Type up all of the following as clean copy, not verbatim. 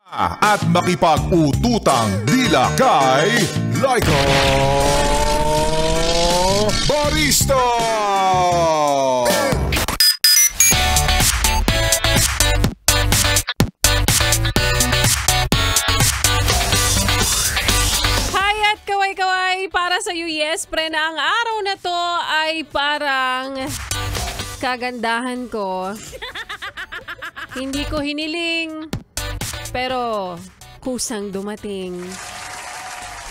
At makipag-ututang dila kay Laika Barista! Hi at kaway-kaway para sa iyo, yes, pre, na ang araw na to ay parang kagandahan ko. Hindi ko hiniling, pero kusang dumating.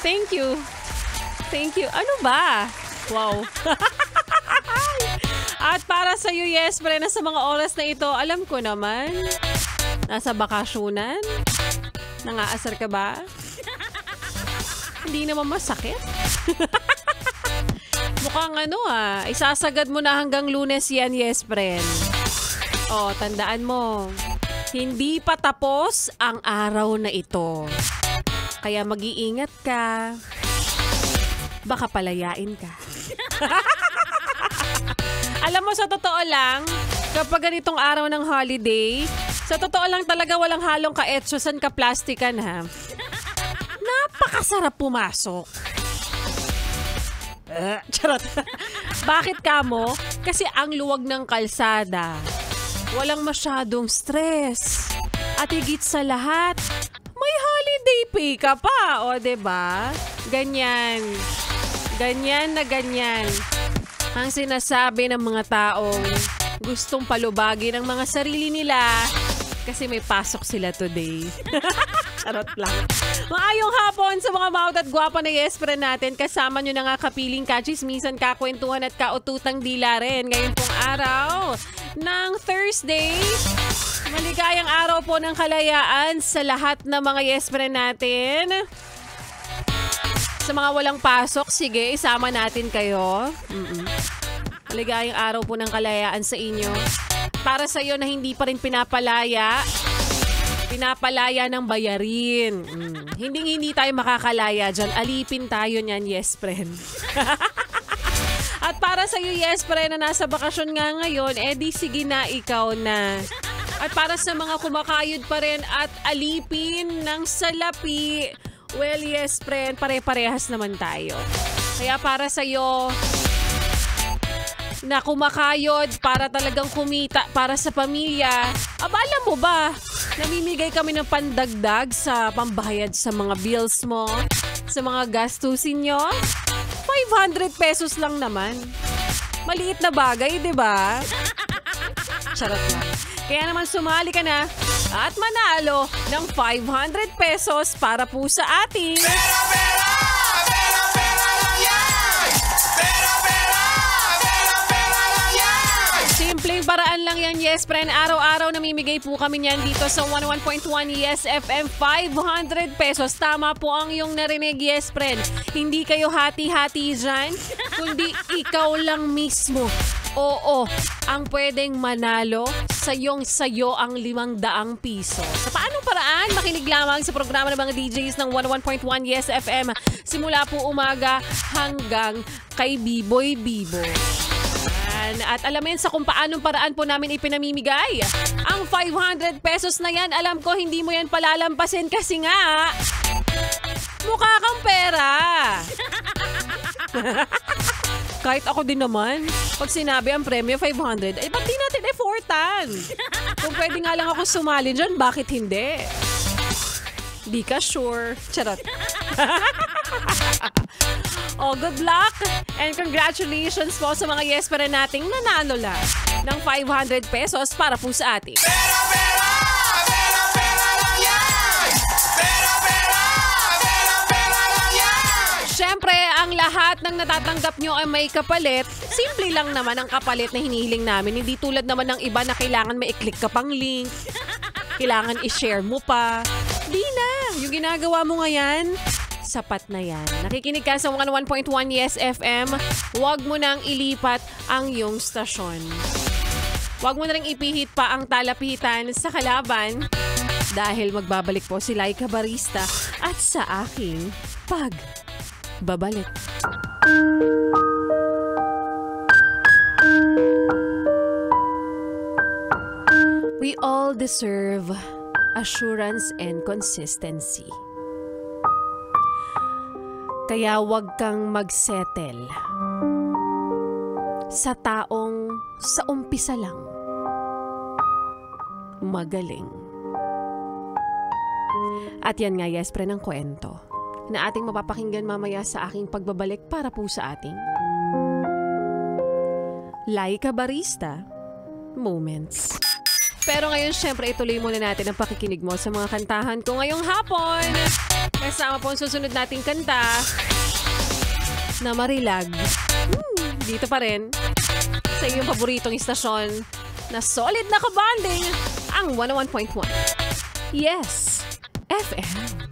Thank you. Thank you. Ano ba? Wow. At para sa iyo, yes, pre, na sa mga oras na ito, alam ko naman, nasa bakasyonan? Nangaasar ka ba? Hindi naman masakit. Mukhang isasagad mo na hanggang Lunes yan, yes, friend. O, tandaan mo, hindi pa tapos ang araw na ito. Kaya mag-iingat ka. Baka palayain ka. Alam mo, sa totoo lang, kapag ganitong araw ng holiday, sa totoo lang talaga walang halong ka-etsosan, ka-plastikan, ha? Napakasarap pumasok. Charot. Bakit kamo? Kasi ang luwag ng kalsada. Walang masyadong stress. At higit sa lahat, may holiday pay ka pa. O, diba? Ganyan. Ganyan na ganyan. Ang sinasabi ng mga taong gustong palubagin ang mga sarili nila kasi may pasok sila today. Charot lang. Maayong hapon sa mga maut at gwapa na yes-pre natin. Kasama nyo na nga kapiling kachismisan, kakwentuhan at kaututang dila rin. Ngayon pong araw ng Thursday. Maligayang araw po ng kalayaan sa lahat ng mga yes-pre natin. Sa mga walang pasok, sige, isama natin kayo. Maligayang araw po ng kalayaan sa inyo. Para sa iyo na hindi pa rin pinapalaya ng bayarin. Hindi tayo makakalaya dyan. Alipin tayo niyan, yes, friend. At para sa iyo, yes, friend, na nasa bakasyon nga ngayon, di sige na, ikaw na. At para sa mga kumakayod pa rin at alipin ng salapi, well, yes, friend, pare-parehas naman tayo. Kaya para sa iyo na kumakayod para talagang kumita para sa pamilya, abala mo ba? Namimigay kami ng pandagdag sa pambayad sa mga bills mo, sa mga gastusin nyo. 500 pesos lang naman. Maliit na bagay, di ba? Charot lang. Kaya naman sumali ka na at manalo ng 500 pesos para po sa ating simpleng paraan lang yan, yes, friend. Araw-araw namimigay po kami niyan dito sa 101.1 Yes FM. 500 pesos. Tama po ang iyong narinig, yes, friend. Hindi kayo hati-hati dyan, kundi ikaw lang mismo. Oo, ang pwedeng manalo sayo ang 500 piso. Sa paanong paraan? Makinig lamang sa programa ng mga DJs ng 101.1 Yes FM. Simula po umaga hanggang kay Biboy Bibo. At alamin sa kung paanong paraan po namin ipinamimigay ang 500 pesos na yan. Alam ko hindi mo yan palalampasin kasi nga mukha kang pera. Kahit ako din naman, pag sinabi ang premyo 500, ba't di natin effortan? Kung pwede nga lang ako sumali dyan, bakit hindi? Di ka sure. Charot. Good luck and congratulations po sa mga yes pa rin nating nanalo lang ng 500 pesos para po sa ating. Siyempre, ang lahat ng natatanggap nyo ay may kapalit. Simple lang naman ang kapalit na hinihiling namin. Hindi tulad naman ng iba na kailangan mai-click ka pang link. Kailangan i-share mo pa. Di na. Yung ginagawa mo ngayon, sapat na yan. Nakikinig ka sa 101.1 Yes FM, huwag mo nang ilipat ang iyong stasyon. Huwag mo na rin ipihit pa ang talapitan sa kalaban dahil magbabalik po si Laika Barista at sa aking pagbabalik. We all deserve assurance and consistency. Kaya wag kang magsettle sa taong sa umpisa lang magaling. At yan nga, yes, pre, ng kwento na ating mapapakinggan mamaya sa aking pagbabalik para po sa ating Laika Barista Moments. Pero ngayon, syempre, ituloy muna natin ang pakikinig mo sa mga kantahan ko ngayong hapon. Kasama po ang susunod nating kanta na Marilag. Dito pa rin sa iyong paboritong istasyon na solid na kabanding, ang 101.1. Yes, FM.